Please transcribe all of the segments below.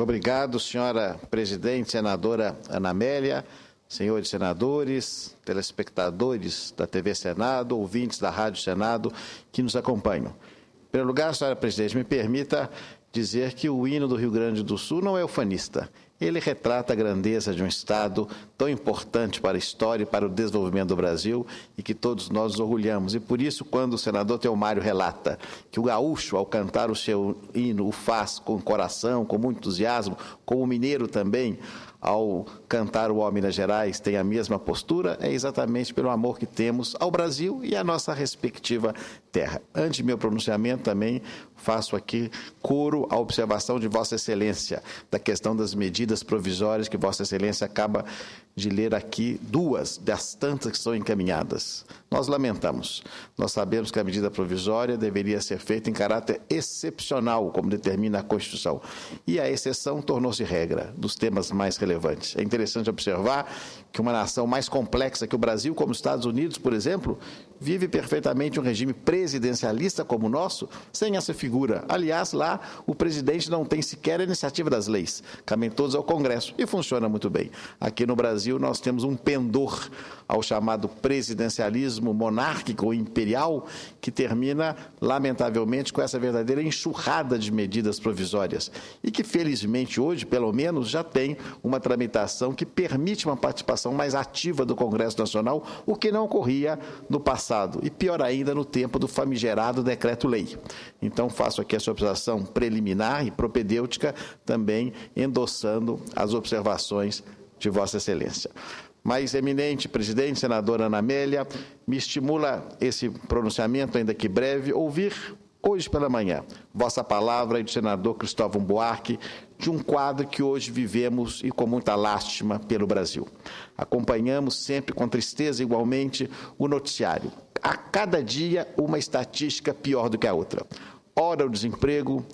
Obrigado, senhora presidente, senadora Ana Amélia, senhores senadores, telespectadores da TV Senado, ouvintes da Rádio Senado que nos acompanham. Em primeiro lugar, senhora presidente, me permita dizer que o hino do Rio Grande do Sul não é ufanista. Ele retrata a grandeza de um Estado tão importante para a história e para o desenvolvimento do Brasil e que todos nós nos orgulhamos. E por isso, quando o senador Teomário relata que o gaúcho, ao cantar o seu hino, o faz com coração, com muito entusiasmo, como o mineiro também, ao cantar o Ó Minas Gerais, tem a mesma postura, é exatamente pelo amor que temos ao Brasil e à nossa respectiva terra. Antes de meu pronunciamento, também faço aqui coro à observação de Vossa Excelência, da questão das medidas provisórias que Vossa Excelência acaba de ler aqui, duas das tantas que são encaminhadas. Nós lamentamos. Nós sabemos que a medida provisória deveria ser feita em caráter excepcional, como determina a Constituição. E a exceção tornou-se regra dos temas mais relevantes. É interessante observar que uma nação mais complexa que o Brasil, como os Estados Unidos, por exemplo, vive perfeitamente um regime presidencialista como o nosso, sem essa figura. Aliás, lá o presidente não tem sequer a iniciativa das leis, cabem todos ao Congresso, e funciona muito bem. Aqui no Brasil nós temos um pendor ao chamado presidencialismo monárquico ou imperial, que termina, lamentavelmente, com essa verdadeira enxurrada de medidas provisórias, e que, felizmente, hoje, pelo menos, já tem uma tramitação que permite uma participação mais ativa do Congresso Nacional, o que não ocorria no passado, e pior ainda, no tempo do famigerado decreto-lei. Então, faço aqui essa observação preliminar e propedêutica, também endossando as observações de Vossa Excelência. Mas, eminente presidente, senadora Ana Amélia, me estimula esse pronunciamento, ainda que breve, ouvir hoje pela manhã vossa palavra e do senador Cristóvão Buarque, de um quadro que hoje vivemos e com muita lástima pelo Brasil. Acompanhamos sempre com tristeza igualmente o noticiário. A cada dia uma estatística pior do que a outra. Ora o desemprego,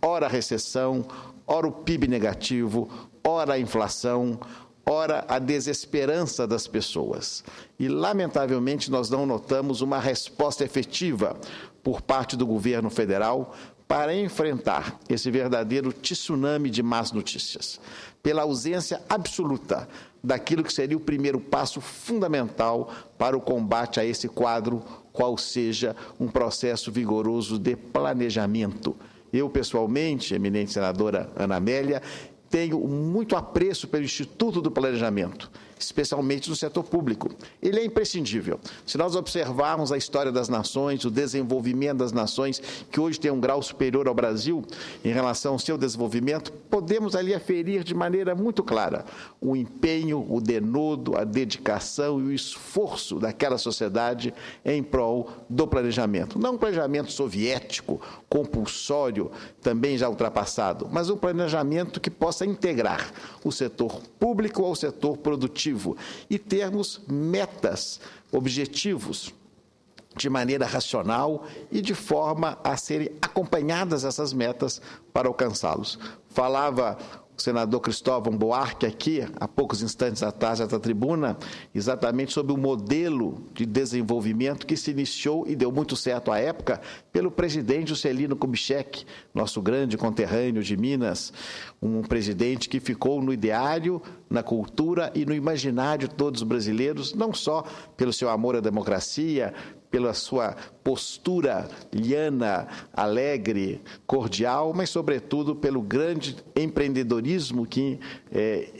ora a recessão, ora o PIB negativo, ora a inflação, ora a desesperança das pessoas. E, lamentavelmente, nós não notamos uma resposta efetiva por parte do governo federal para enfrentar esse verdadeiro tsunami de más notícias, pela ausência absoluta daquilo que seria o primeiro passo fundamental para o combate a esse quadro, qual seja um processo vigoroso de planejamento. Eu, pessoalmente, eminente senadora Ana Amélia, tenho muito apreço pelo Instituto do Planejamento, especialmente no setor público. Ele é imprescindível. Se nós observarmos a história das nações, o desenvolvimento das nações, que hoje tem um grau superior ao Brasil em relação ao seu desenvolvimento, podemos ali aferir de maneira muito clara o empenho, o denodo, a dedicação e o esforço daquela sociedade em prol do planejamento. Não um planejamento soviético, compulsório, também já ultrapassado, mas um planejamento que possa integrar o setor público ao setor produtivo e termos metas, objetivos, de maneira racional e de forma a serem acompanhadas essas metas para alcançá-los. Falava o senador Cristóvão Buarque aqui, há poucos instantes atrás, da tribuna, exatamente sobre o modelo de desenvolvimento que se iniciou e deu muito certo à época pelo presidente Juscelino Kubitschek, nosso grande conterrâneo de Minas, um presidente que ficou no ideário, na cultura e no imaginário de todos os brasileiros, não só pelo seu amor à democracia, pela sua postura liana, alegre, cordial, mas, sobretudo, pelo grande empreendedorismo que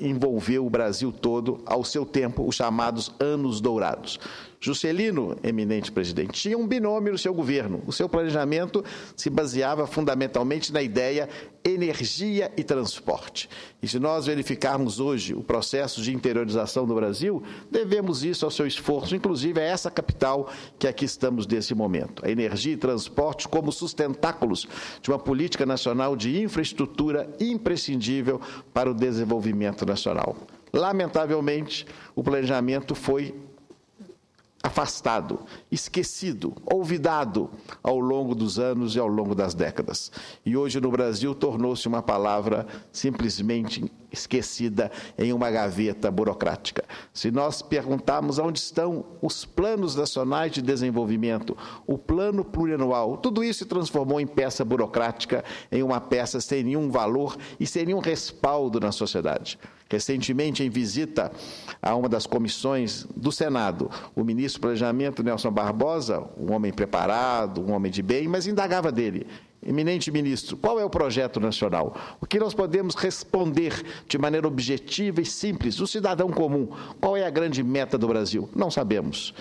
envolveu o Brasil todo ao seu tempo, os chamados anos dourados. Juscelino, eminente presidente, tinha um binômio no seu governo. O seu planejamento se baseava fundamentalmente na ideia energia e transporte. E se nós verificarmos hoje o processo de interiorização do Brasil, devemos isso ao seu esforço, inclusive a essa capital que aqui estamos nesse momento. A energia e transporte como sustentáculos de uma política nacional de infraestrutura imprescindível para o desenvolvimento nacional. Lamentavelmente, o planejamento foi afastado, esquecido, olvidado ao longo dos anos e ao longo das décadas. E hoje no Brasil tornou-se uma palavra simplesmente esquecida em uma gaveta burocrática. Se nós perguntarmos onde estão os planos nacionais de desenvolvimento, o plano plurianual, tudo isso se transformou em peça burocrática, em uma peça sem nenhum valor e sem nenhum respaldo na sociedade. Recentemente, em visita a uma das comissões do Senado, o ministro do Planejamento, Nelson Barbosa, um homem preparado, um homem de bem, mas indagava dele: eminente ministro, qual é o projeto nacional? O que nós podemos responder de maneira objetiva e simples, o cidadão comum? Qual é a grande meta do Brasil? Não sabemos.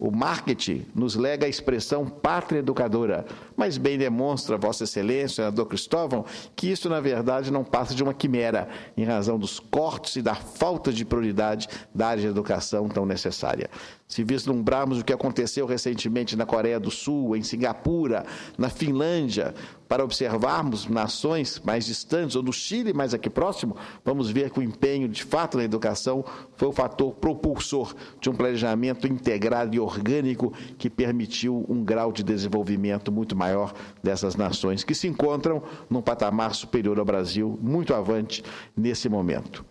O marketing nos lega a expressão pátria educadora, mas bem demonstra, Vossa Excelência, senador Cristóvão, que isso, na verdade, não passa de uma quimera, em razão dos cortes e da falta de prioridade da área de educação tão necessária. Se vislumbrarmos o que aconteceu recentemente na Coreia do Sul, em Singapura, na Finlândia, para observarmos nações mais distantes, ou no Chile, mais aqui próximo, vamos ver que o empenho, de fato, na educação foi o fator propulsor de um planejamento integrado e orgânico que permitiu um grau de desenvolvimento muito maior dessas nações, que se encontram num patamar superior ao Brasil, muito avante nesse momento.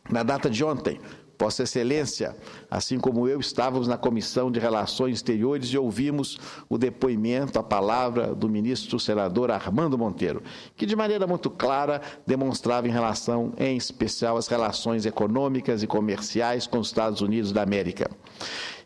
Na data de ontem, Vossa Excelência, assim como eu, estávamos na Comissão de Relações Exteriores e ouvimos o depoimento, a palavra do ministro senador Armando Monteiro, que de maneira muito clara demonstrava em relação, em especial, às relações econômicas e comerciais com os Estados Unidos da América.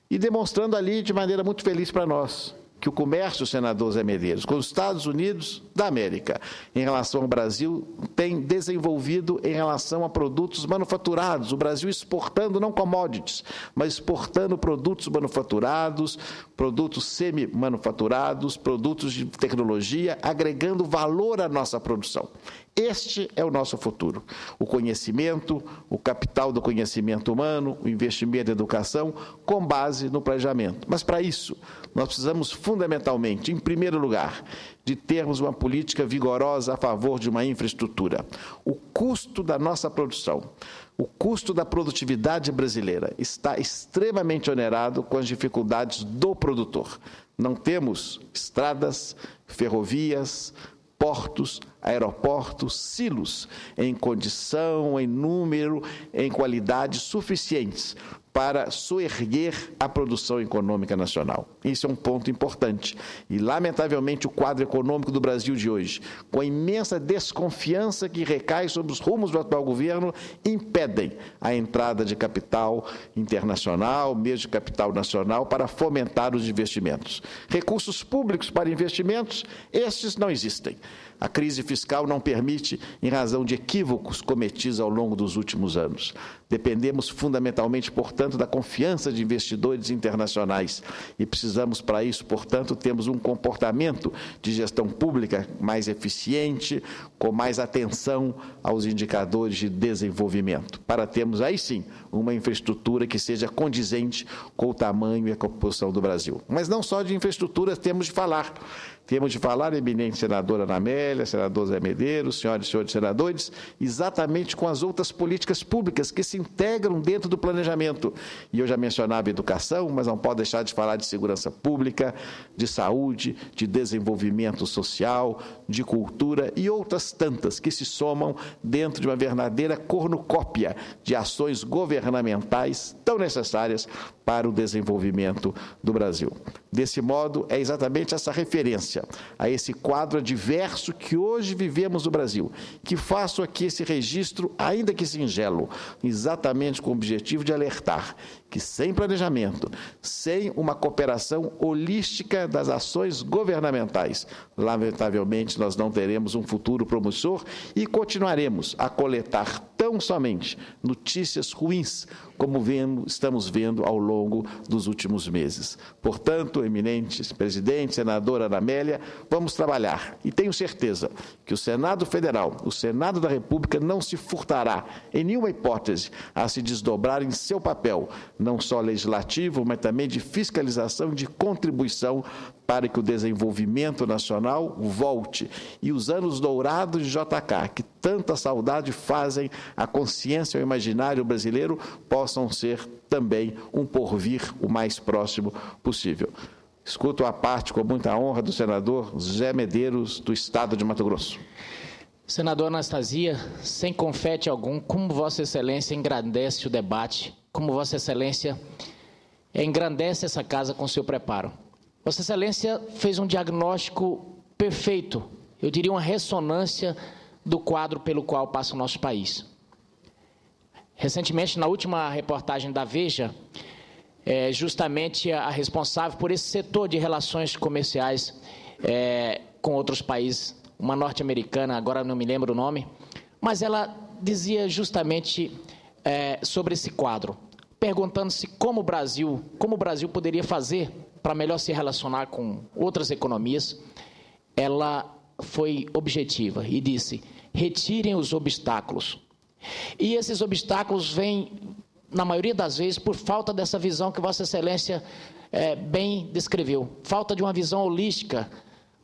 E demonstrando ali de maneira muito feliz para nós que o comércio, senador Zé Medeiros, com os Estados Unidos da América, em relação ao Brasil, tem desenvolvido em relação a produtos manufaturados. O Brasil exportando não commodities, mas exportando produtos manufaturados, produtos semi-manufaturados, produtos de tecnologia, agregando valor à nossa produção. Este é o nosso futuro. O conhecimento, o capital do conhecimento humano, o investimento em educação, com base no planejamento. Mas, para isso, nós precisamos, fundamentalmente, em primeiro lugar, de termos uma política vigorosa a favor de uma infraestrutura. O custo da nossa produção, o custo da produtividade brasileira está extremamente onerado com as dificuldades do produtor. Não temos estradas, ferrovias, portos, aeroportos, silos em condição, em número, em qualidade suficientes para soerguer a produção econômica nacional. Isso é um ponto importante. E, lamentavelmente, o quadro econômico do Brasil de hoje, com a imensa desconfiança que recai sobre os rumos do atual governo, impedem a entrada de capital internacional, mesmo de capital nacional, para fomentar os investimentos. Recursos públicos para investimentos, estes não existem. A crise fiscal não permite, em razão de equívocos cometidos ao longo dos últimos anos. Dependemos fundamentalmente, portanto, da confiança de investidores internacionais e precisamos, para isso, portanto, termos um comportamento de gestão pública mais eficiente, com mais atenção aos indicadores de desenvolvimento, para termos, aí sim, uma infraestrutura que seja condizente com o tamanho e a composição do Brasil. Mas não só de infraestrutura temos de falar. Temos de falar, eminente senadora Ana Amélia, senador Zé Medeiros, senhoras e senhores senadores, exatamente com as outras políticas públicas que se integram dentro do planejamento. E eu já mencionava educação, mas não posso deixar de falar de segurança pública, de saúde, de desenvolvimento social, de cultura e outras tantas que se somam dentro de uma verdadeira cornucópia de ações governamentais tão necessárias para o desenvolvimento do Brasil. Desse modo, é exatamente essa referência a esse quadro adverso que hoje vivemos no Brasil, que faço aqui esse registro, ainda que singelo, exatamente com o objetivo de alertar que sem planejamento, sem uma cooperação holística das ações governamentais, lamentavelmente nós não teremos um futuro promissor e continuaremos a coletar tão somente notícias ruins como estamos vendo ao longo dos últimos meses. Portanto, eminentes presidente, senadora Ana Amélia, vamos trabalhar e tenho certeza que o Senado Federal, o Senado da República não se furtará, em nenhuma hipótese, a se desdobrar em seu papel, não só legislativo, mas também de fiscalização e de contribuição para que o desenvolvimento nacional volte e os anos dourados de JK, que tanta saudade fazem à consciência e ao imaginário brasileiro, possam ser também um porvir o mais próximo possível. Escuto a parte com muita honra do senador Zé Medeiros, do Estado de Mato Grosso. Senador Anastasia, sem confete algum, como Vossa Excelência engrandece o debate, como Vossa Excelência engrandece essa casa com seu preparo. Vossa Excelência fez um diagnóstico perfeito, eu diria uma ressonância do quadro pelo qual passa o nosso país. Recentemente, na última reportagem da Veja, justamente a responsável por esse setor de relações comerciais com outros países, uma norte-americana, agora não me lembro o nome, mas ela dizia justamente sobre esse quadro, perguntando-se como o Brasil poderia fazer para melhor se relacionar com outras economias. Ela foi objetiva e disse: retirem os obstáculos. E esses obstáculos vêm, na maioria das vezes, por falta dessa visão que Vossa Excelência bem descreveu, falta de uma visão holística.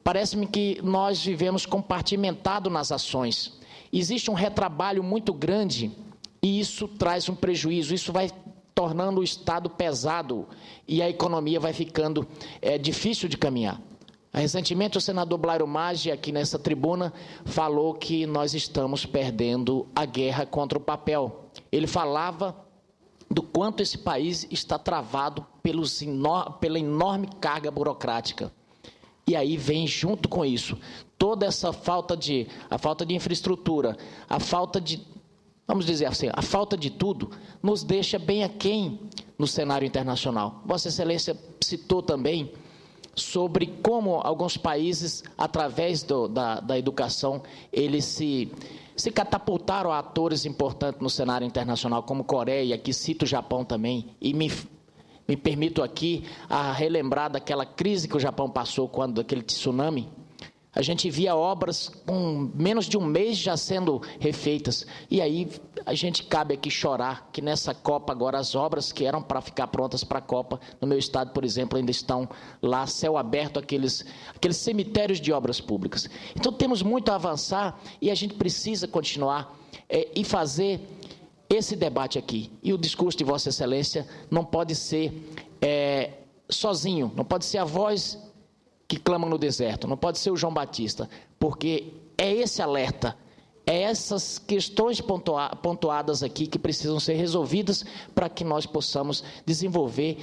Parece-me que nós vivemos compartimentado nas ações. Existe um retrabalho muito grande e isso traz um prejuízo, isso vai tornando o Estado pesado e a economia vai ficando difícil de caminhar. Recentemente, o senador Blairo Maggi, aqui nessa tribuna, falou que nós estamos perdendo a guerra contra o papel. Ele falava do quanto esse país está travado pela enorme carga burocrática. E aí vem junto com isso toda essa falta de infraestrutura, a falta de, vamos dizer assim, a falta de tudo, nos deixa bem aquém no cenário internacional. Vossa Excelência citou também sobre como alguns países, através da educação, eles se catapultaram a atores importantes no cenário internacional, como Coreia, aqui cito o Japão também, e me permito aqui a relembrar daquela crise que o Japão passou quando daquele tsunami. A gente via obras com menos de um mês já sendo refeitas. E aí a gente cabe aqui chorar que nessa Copa agora as obras que eram para ficar prontas para a Copa, no meu estado, por exemplo, ainda estão lá, céu aberto, aqueles cemitérios de obras públicas. Então temos muito a avançar e a gente precisa continuar e fazer esse debate aqui. E o discurso de Vossa Excelência não pode ser sozinho, não pode ser a voz que clama no deserto, não pode ser o João Batista, porque é esse alerta, é essas questões pontuadas aqui que precisam ser resolvidas para que nós possamos desenvolver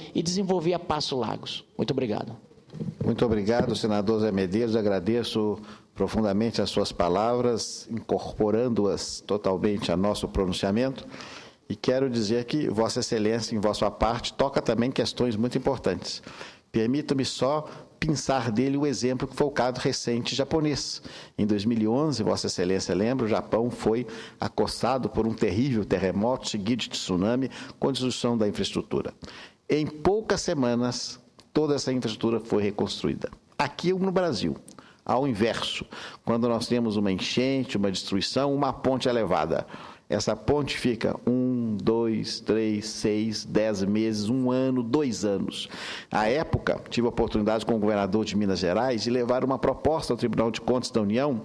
a passo largos. Muito obrigado. Muito obrigado, senador Zé Medeiros. Agradeço profundamente as suas palavras, incorporando-as totalmente a nosso pronunciamento. E quero dizer que Vossa Excelência, em vossa parte, toca também questões muito importantes. Permita-me só pensar dele o exemplo que foi o caso recente japonês. Em 2011, Vossa Excelência lembra, o Japão foi acossado por um terrível terremoto seguido de tsunami com destruição da infraestrutura. Em poucas semanas, toda essa infraestrutura foi reconstruída. Aqui no Brasil, ao inverso, quando nós temos uma enchente, uma destruição, uma ponte elevada, essa ponte fica 1, 2, 3, 6, 10 meses, 1 ano, 2 anos. À época, tive a oportunidade com o governador de Minas Gerais de levar uma proposta ao Tribunal de Contas da União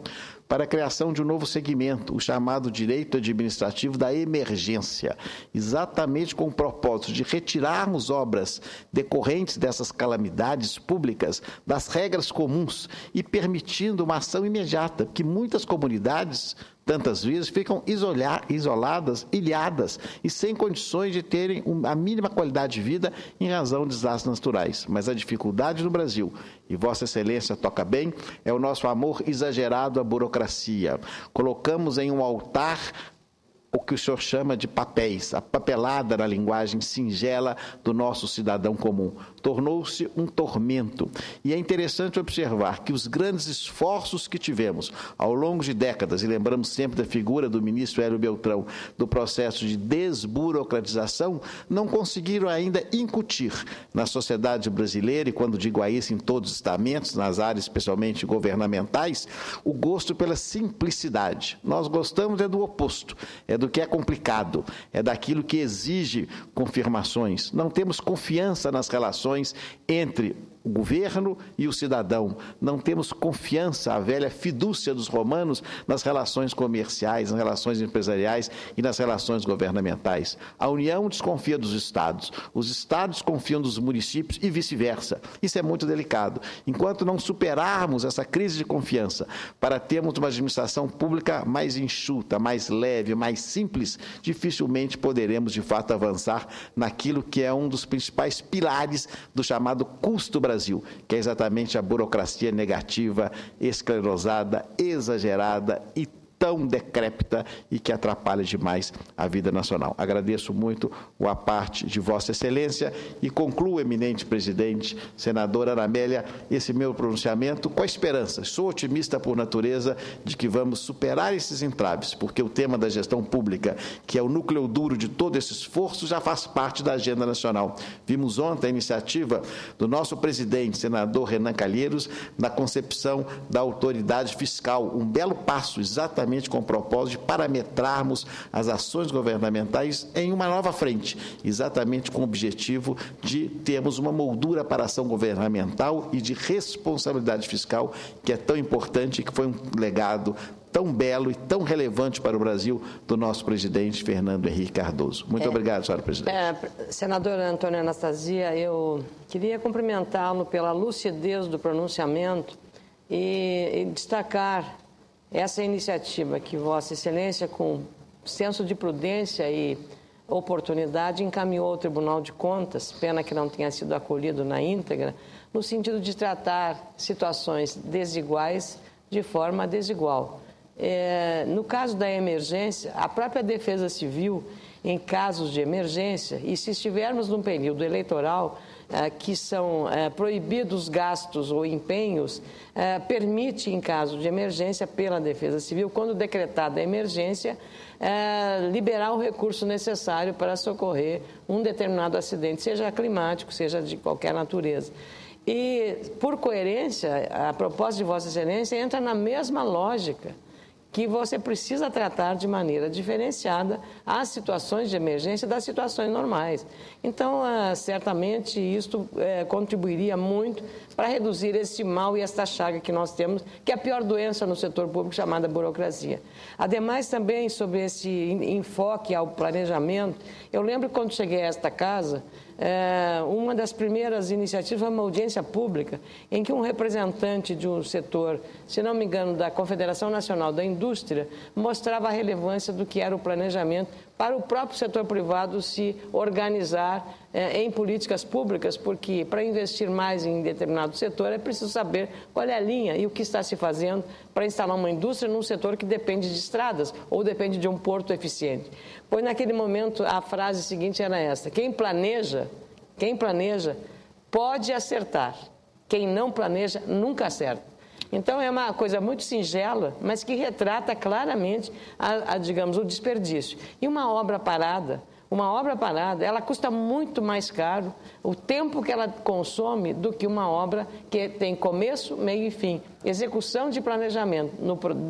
para a criação de um novo segmento, o chamado direito administrativo da emergência, exatamente com o propósito de retirarmos obras decorrentes dessas calamidades públicas das regras comuns e permitindo uma ação imediata, que muitas comunidades, tantas vezes, ficam isoladas, ilhadas e sem condições de terem a mínima qualidade de vida em razão de desastres naturais. Mas a dificuldade no Brasil, e Vossa Excelência toca bem, é o nosso amor exagerado à burocracia. Colocamos em um altar o que o senhor chama de papéis, a papelada na linguagem singela do nosso cidadão comum. Tornou-se um tormento. E é interessante observar que os grandes esforços que tivemos ao longo de décadas, e lembramos sempre da figura do ministro Hélio Beltrão, do processo de desburocratização, não conseguiram ainda incutir na sociedade brasileira, e quando digo a isso em todos os estamentos, nas áreas especialmente governamentais, o gosto pela simplicidade. Nós gostamos do oposto, do que é complicado, é daquilo que exige confirmações. Não temos confiança nas relações entre o governo e o cidadão. Não temos confiança, a velha fidúcia dos romanos, nas relações comerciais, nas relações empresariais e nas relações governamentais. A União desconfia dos estados, os estados confiam dos municípios e vice-versa. Isso é muito delicado. Enquanto não superarmos essa crise de confiança para termos uma administração pública mais enxuta, mais leve, mais simples, dificilmente poderemos, de fato, avançar naquilo que é um dos principais pilares do chamado custo Brasil, que é exatamente a burocracia negativa, esclerosada, exagerada e tão decrépita e que atrapalha demais a vida nacional. Agradeço muito a parte de Vossa Excelência e concluo, eminente presidente, senadora Ana Amélia, esse meu pronunciamento com a esperança. Sou otimista por natureza de que vamos superar esses entraves, porque o tema da gestão pública, que é o núcleo duro de todo esse esforço, já faz parte da agenda nacional. Vimos ontem a iniciativa do nosso presidente, senador Renan Calheiros, na concepção da autoridade fiscal, um belo passo exatamente com o propósito de parametrarmos as ações governamentais em uma nova frente, exatamente com o objetivo de termos uma moldura para a ação governamental e de responsabilidade fiscal, que é tão importante e que foi um legado tão belo e tão relevante para o Brasil do nosso presidente Fernando Henrique Cardoso. Muito obrigado, senhora presidente. Senadora Antônia Anastasia, eu queria cumprimentá-lo pela lucidez do pronunciamento e destacar essa iniciativa que Vossa Excelência, com senso de prudência e oportunidade, encaminhou ao Tribunal de Contas, pena que não tenha sido acolhido na íntegra, no sentido de tratar situações desiguais de forma desigual. No caso da emergência, a própria Defesa Civil, em casos de emergência, e se estivermos num período eleitoral que são proibidos gastos ou empenhos, permite, em caso de emergência, pela Defesa Civil, quando decretada a emergência, liberar o recurso necessário para socorrer um determinado acidente, seja climático, seja de qualquer natureza. E, por coerência, a proposta de Vossa Excelência entra na mesma lógica, que você precisa tratar de maneira diferenciada as situações de emergência das situações normais. Então, certamente, isto contribuiria muito para reduzir esse mal e esta chaga que nós temos, que é a pior doença no setor público, chamada burocracia. Ademais, também, sobre esse enfoque ao planejamento, eu lembro que quando cheguei a esta casa, uma das primeiras iniciativas foi uma audiência pública em que um representante de um setor, se não me engano, da Confederação Nacional da Indústria, mostrava a relevância do que era o planejamento para o próprio setor privado se organizar em políticas públicas, porque para investir mais em determinado setor é preciso saber qual é a linha e o que está se fazendo para instalar uma indústria num setor que depende de estradas ou depende de um porto eficiente. Pois naquele momento a frase seguinte era esta: quem planeja pode acertar, quem não planeja nunca acerta. Então, é uma coisa muito singela, mas que retrata claramente, digamos, o desperdício. E uma obra parada, ela custa muito mais caro o tempo que ela consome do que uma obra que tem começo, meio e fim. Execução de planejamento,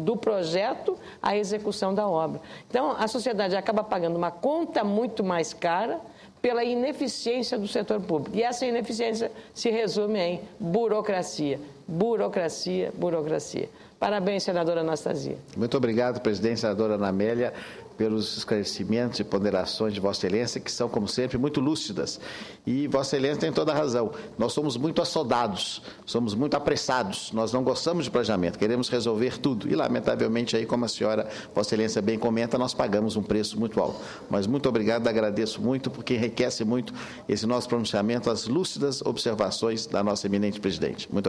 do projeto à execução da obra. Então, a sociedade acaba pagando uma conta muito mais cara pela ineficiência do setor público. E essa ineficiência se resume em burocracia. Burocracia, burocracia. Parabéns, senadora Anastasia. Muito obrigado, presidente, senadora Ana Amélia, pelos esclarecimentos e ponderações de Vossa Excelência, que são, como sempre, muito lúcidas. E Vossa Excelência tem toda a razão. Nós somos muito assodados, somos muito apressados, nós não gostamos de planejamento, queremos resolver tudo. E, lamentavelmente, aí, como a senhora, Vossa Excelência, bem comenta, nós pagamos um preço muito alto. Mas muito obrigado, agradeço muito, porque enriquece muito esse nosso pronunciamento, as lúcidas observações da nossa eminente presidente. Muito obrigado.